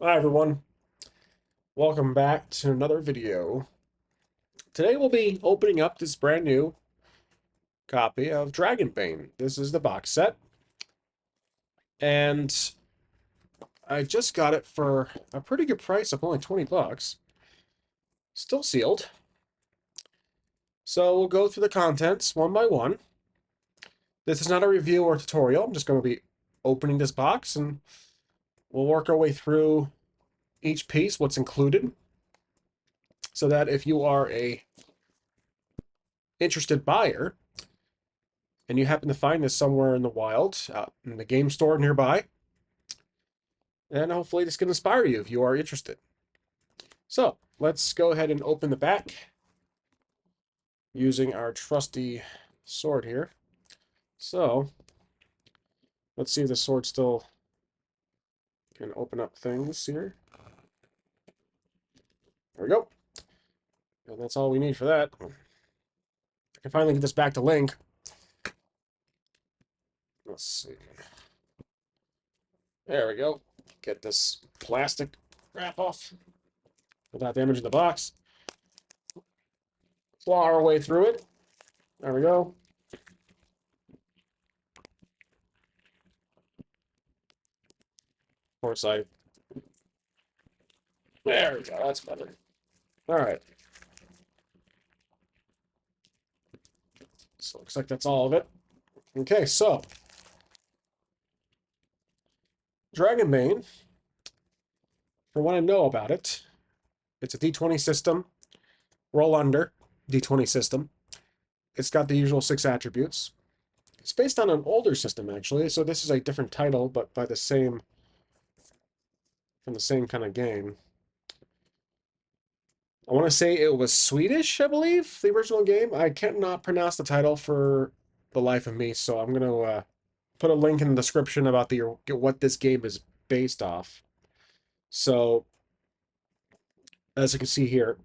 Hi everyone, welcome back to another video. Today we'll be opening up this brand new copy of Dragonbane. This is the box set, and I just got it for a pretty good price of only 20 bucks. Still sealed. So we'll go through the contents one by one. This is not a review or tutorial. I'm just going to be opening this box and we'll work our way through each piece, what's included, so that if you are a interested buyer, and you happen to find this somewhere in the wild, out in the game store nearby, and hopefully this can inspire you if you are interested. So let's go ahead and open the back using our trusty sword here. So let's see if the sword still can open up things here. There we go. And that's all we need for that. I can finally get this back to Link. Let's see. There we go. Get this plastic wrap off without damaging the box. Claw our way through it. There we go. Of course, there we go. That's better. All right. So looks like that's all of it. Okay, so Dragonbane, for what I know about it, it's a D20 system, roll under D20 system. It's got the usual 6 attributes. It's based on an older system, actually, so this is a different title, but by the same, from the same kind of game. I want to say it was Swedish, I believe, the original game. I cannot pronounce the title for the life of me, so I'm going to put a link in the description about the what this game is based off. So, as you can see here,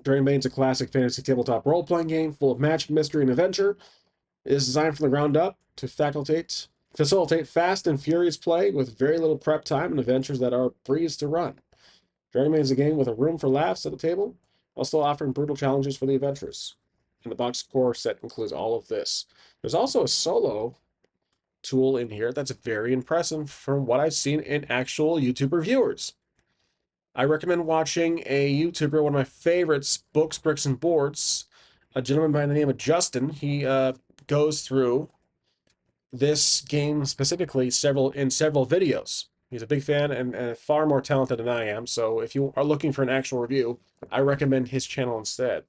Dragonbane's a classic fantasy tabletop role-playing game full of magic, mystery, and adventure. It is designed from the ground up to facilitate fast and furious play with very little prep time and adventures that are a breeze to run. Dragonbane is a game with a room for laughs at the table, while still offering brutal challenges for the adventurers. And the box core set includes all of this. There's also a solo tool in here that's very impressive from what I've seen in actual YouTube reviewers. I recommend watching a YouTuber, one of my favorites, Books, Bricks, and Boards, a gentleman by the name of Justin. He goes through this game specifically in several videos. He's a big fan and far more talented than I am. So if you are looking for an actual review, I recommend his channel instead.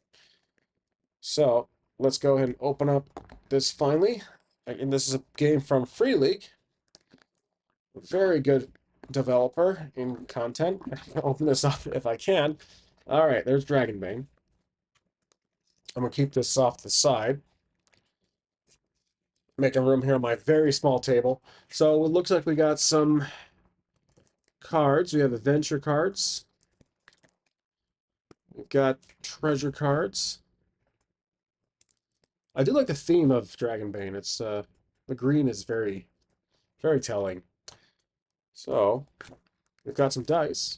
So let's go ahead and open up this finally. And this is a game from Free League. Very good developer in content. Open this up if I can. All right, there's Dragonbane. I'm gonna keep this off the side. Making room here on my very small table. So it looks like we got some cards. We have adventure cards. We've got treasure cards. I do like the theme of Dragonbane. It's the green is very, very telling. So we've got some dice.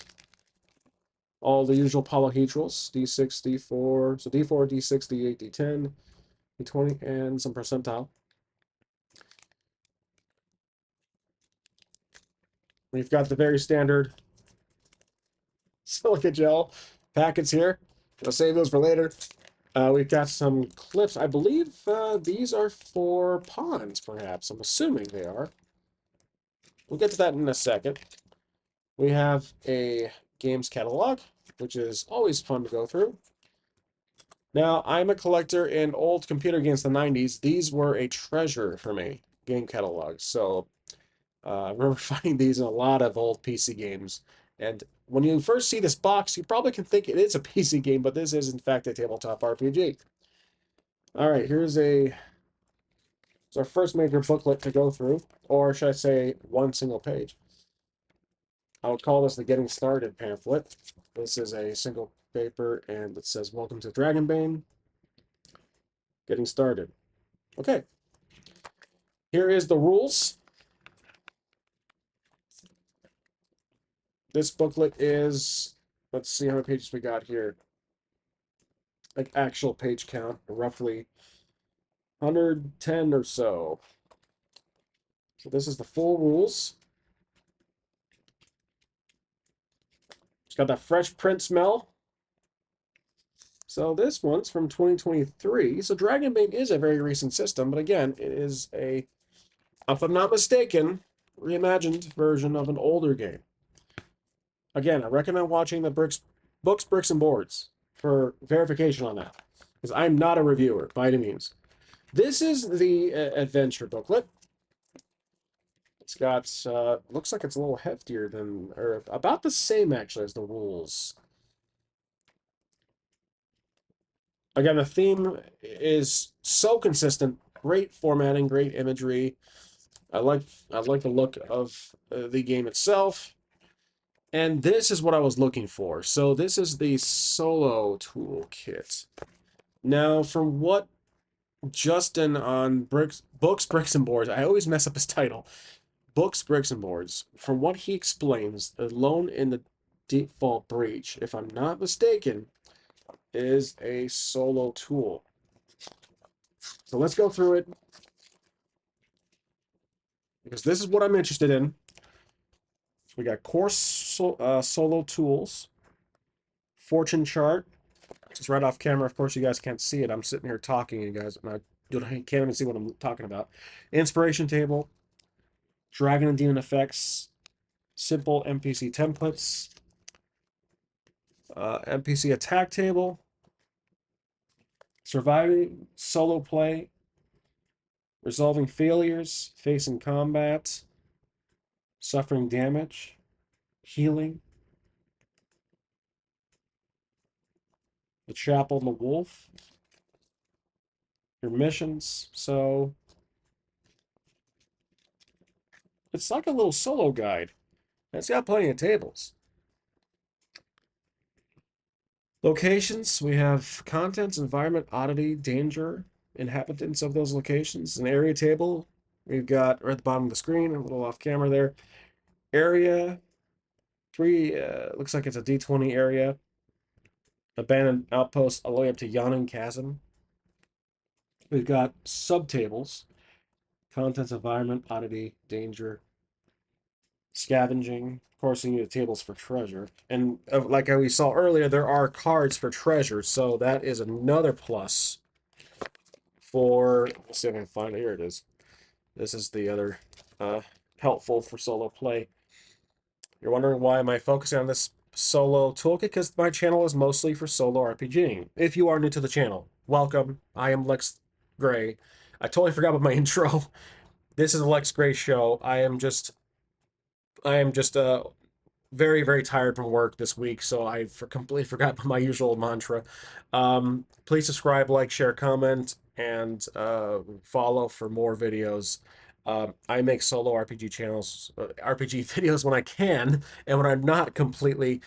All the usual polyhedrals, D6, D4, so D4, D6, D8, D10, D20, and some percentile. We've got the very standard silica gel packets here. I'll save those for later. We've got some clips. I believe these are for pawns, perhaps. I'm assuming they are. We'll get to that in a second. We have a games catalog, which is always fun to go through. Now, I'm a collector in old computer games from the 90s. These were a treasure for me, game catalogs. So I remember finding these in a lot of old PC games. And when you first see this box, you probably can think it is a PC game, but this is, in fact, a tabletop RPG. All right, it's our first major booklet to go through, or should I say one single page. I would call this the Getting Started pamphlet. This is a single paper, and it says, Welcome to Dragonbane. Getting started. Okay. Here is the rules. This booklet is, let's see how many pages we got here. Like actual page count, roughly 110 or so. So this is the full rules. It's got that fresh print smell. So this one's from 2023. So Dragonbane is a very recent system, but again, it is a, if I'm not mistaken, reimagined version of an older game. Again, I recommend watching the books, bricks, and boards for verification on that, because I'm not a reviewer by any means. This is the adventure booklet. It's got, looks like it's a little heftier than, or about the same actually as the rules. Again, the theme is so consistent. Great formatting, great imagery. I like the look of the game itself. And this is what I was looking for. So this is the solo toolkit. Now, from what Justin on Books, Bricks, and Boards, I always mess up his title. Books, Bricks, and Boards. From what he explains, Alone in the Default Breach, if I'm not mistaken, is a solo tool. So let's go through it, because this is what I'm interested in. We got core solo tools, fortune chart. Just right off camera. Of course, you guys can't see it. I'm sitting here talking, you guys, and I can't even see what I'm talking about. Inspiration table, dragon and demon effects, simple NPC templates, NPC attack table, surviving solo play, resolving failures, facing combat, suffering damage, healing, the chapel and the wolf, your missions. So it's like a little solo guide. It's got plenty of tables. Locations, we have contents, environment, oddity, danger, inhabitants of those locations. An area table, we've got right at the bottom of the screen, a little off camera there. Area, looks like it's a D20 area. Abandoned outpost all the way up to Yawning Chasm. We've got subtables, contents, environment, oddity, danger, scavenging. Of course, you need the tables for treasure. And like we saw earlier, there are cards for treasure, so that is another plus for, let's see if I can find it. Here it is. This is the other helpful for solo play. You're wondering why am I focusing on this solo toolkit? Because my channel is mostly for solo RPGing. If you are new to the channel, welcome. I am Lex Gray. I totally forgot about my intro. This is a Lex Gray show. I am just very, very tired from work this week, so I completely forgot my usual mantra. Please subscribe, like, share, comment, and follow for more videos. I make solo RPG channels, RPG videos when I can, and when I'm not completely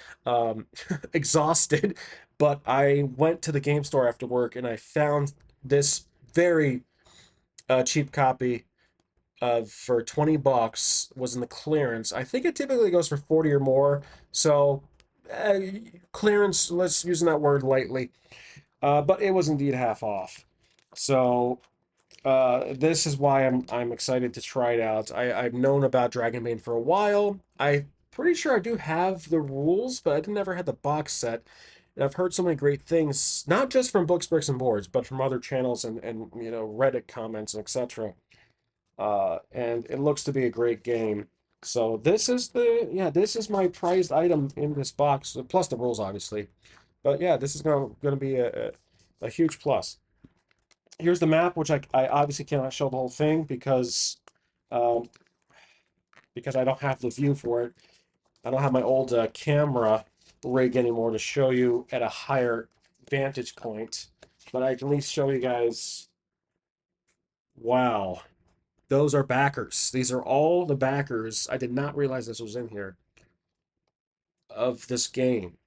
exhausted. But I went to the game store after work, and I found this very cheap copy for 20 bucks was in the clearance. I think it typically goes for 40 or more. So clearance, let's using that word lightly. But it was indeed half off. So this is why I'm excited to try it out. I've known about Dragonbane for a while. I'm pretty sure I do have the rules, but I never had the box set. And I've heard so many great things, not just from Books, Bricks, and Boards, but from other channels and you know, Reddit comments, etc. And it looks to be a great game. So this is this is my prized item in this box, plus the rules, obviously. But yeah, this is gonna be a huge plus. Here's the map, which I obviously cannot show the whole thing um, because I don't have the view for it. I don't have my old camera rig anymore to show you at a higher vantage point. But I can at least show you guys. Wow. Those are backers. These are all the backers. I did not realize this was in here of this game.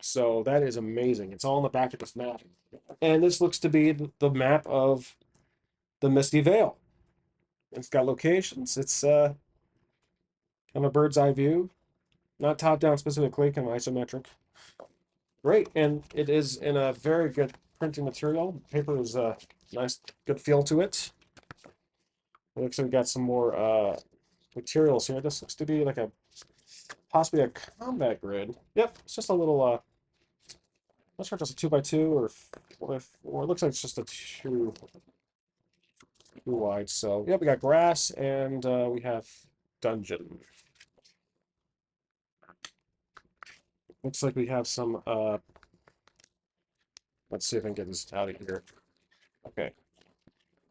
So that is amazing. It's all in the back of this map. And this looks to be the map of the Misty Vale. It's got locations. It's kind of a bird's eye view. Not top-down specifically, kind of isometric. Great, and it is in a very good printing material. Paper is a nice, good feel to it. It looks like we got some more materials here. This looks to be like a possibly a combat grid. Yep, it's just a little not sure if it's a 2x2 or 4x4. It looks like it's just a two wide. So yeah, we got grass and we have dungeon. Looks like we have some let's see if I can get this out of here. Okay.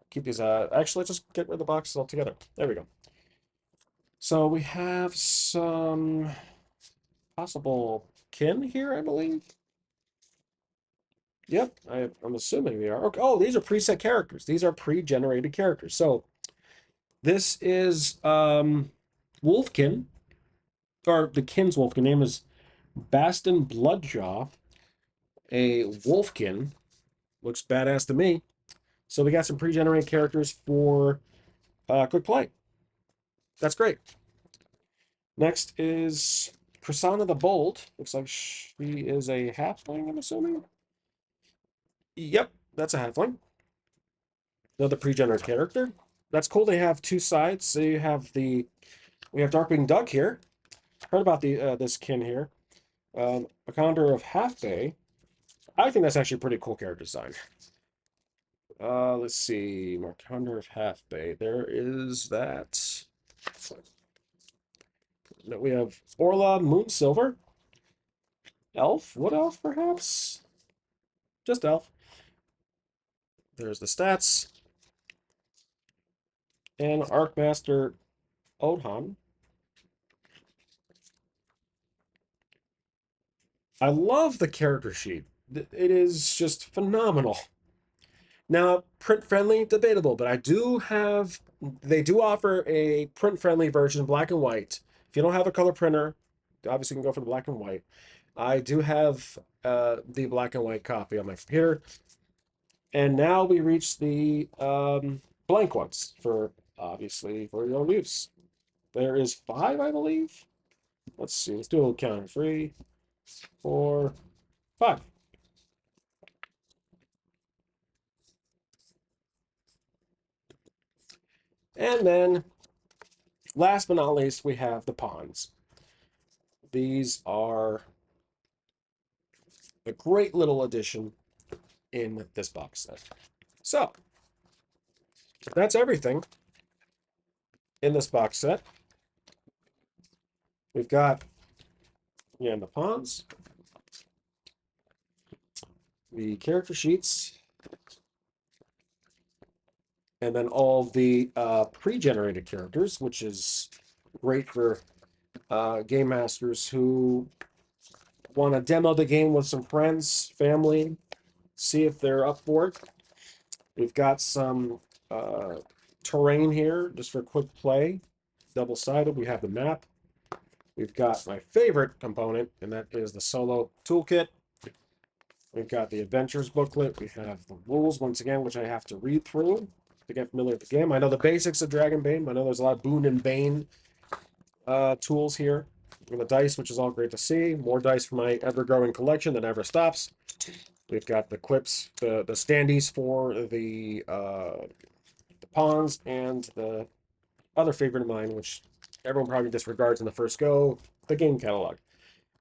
Keep these actually let's just get rid of the boxes altogether. There we go. So we have some possible kin here, I believe. Yep, I'm assuming they are. Okay. Oh, these are preset characters. These are pre-generated characters. So this is Wolfkin, or the kin's Wolfkin. Name is Baston Bloodjaw. A Wolfkin. Looks badass to me. So we got some pre-generated characters for quick play. That's great. Next is Prasanna the Bold. Looks like she is a halfling, I'm assuming. Yep, that's a halfling. Another pre-generated character. That's cool. They have two sides. So you have we have Darkwing Duck here. Heard about this kin here. A Condor of Half Bay. I think that's actually a pretty cool character design. Let's see. Condor of Half Bay. There is that. We have Orla Moonsilver. Elf? What elf, perhaps? Just elf. There's the stats. And Arcmaster Odhan. I love the character sheet. It is just phenomenal. Now, print friendly, debatable, but they do offer a print friendly version, black and white. If you don't have a color printer, obviously you can go for the black and white. I do have the black and white copy on my computer. And now we reach the blank ones for, obviously, for your own use. There is 5, I believe. Let's see, let's do a little count. 3, 4, 5. And then, last but not least, we have the pawns. These are a great little addition in this box set. So, that's everything in this box set. We've got, again, the pawns, the character sheets, and then all the pre-generated characters, which is great for game masters who want to demo the game with some friends, family, see if they're up for it. We've got some terrain here just for quick play, double-sided. We have the map. We've got my favorite component, and that is the solo toolkit. We've got the adventures booklet. We have the rules, once again, which I have to read through to get familiar with the game. I know the basics of Dragonbane, but I know there's a lot of Boon and Bane tools here. And the dice, which is all great to see. More dice for my ever-growing collection that never stops. We've got the quips, the standees for the pawns, and the other favorite of mine, which everyone probably disregards in the first go, the game catalog.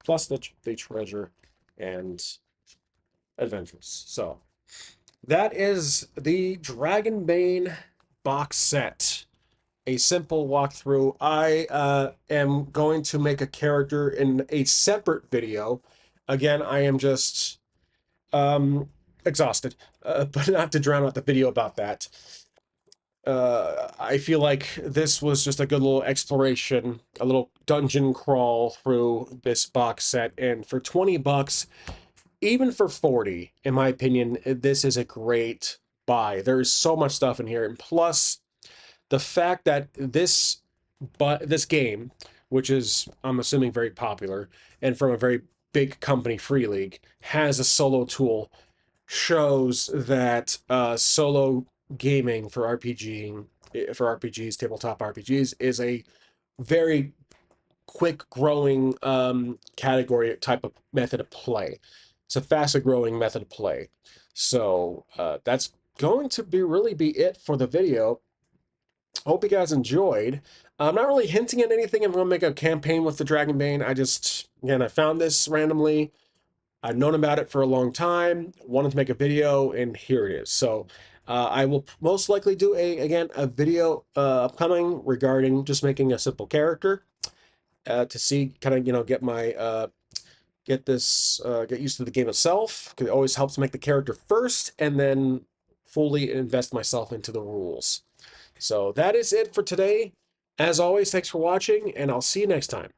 Plus the treasure and adventures. So that is the Dragonbane box set. A simple walkthrough. I am going to make a character in a separate video. Again, I am just exhausted, but not to drown out the video about that. I feel like this was just a good little exploration, a little dungeon crawl through this box set, and for 20 bucks, even for 40, in my opinion, this is a great buy. There's so much stuff in here, and plus the fact that this game, which is I'm assuming very popular and from a very big company, Free League, has a solo tool, shows that solo gaming for RPGs, tabletop RPGs, is a very quick growing category type of method of play. It's a faster growing method of play. So that's going to be really be it for the video. Hope you guys enjoyed. I'm not really hinting at anything. I'm going to make a campaign with the Dragonbane. Again, I found this randomly. I've known about it for a long time, wanted to make a video, and here it is. So I will most likely do again a video upcoming regarding just making a simple character to see kind of get my get used to the game itself, because it always helps make the character first and then fully invest myself into the rules. So that is it for today. As always, thanks for watching, and I'll see you next time.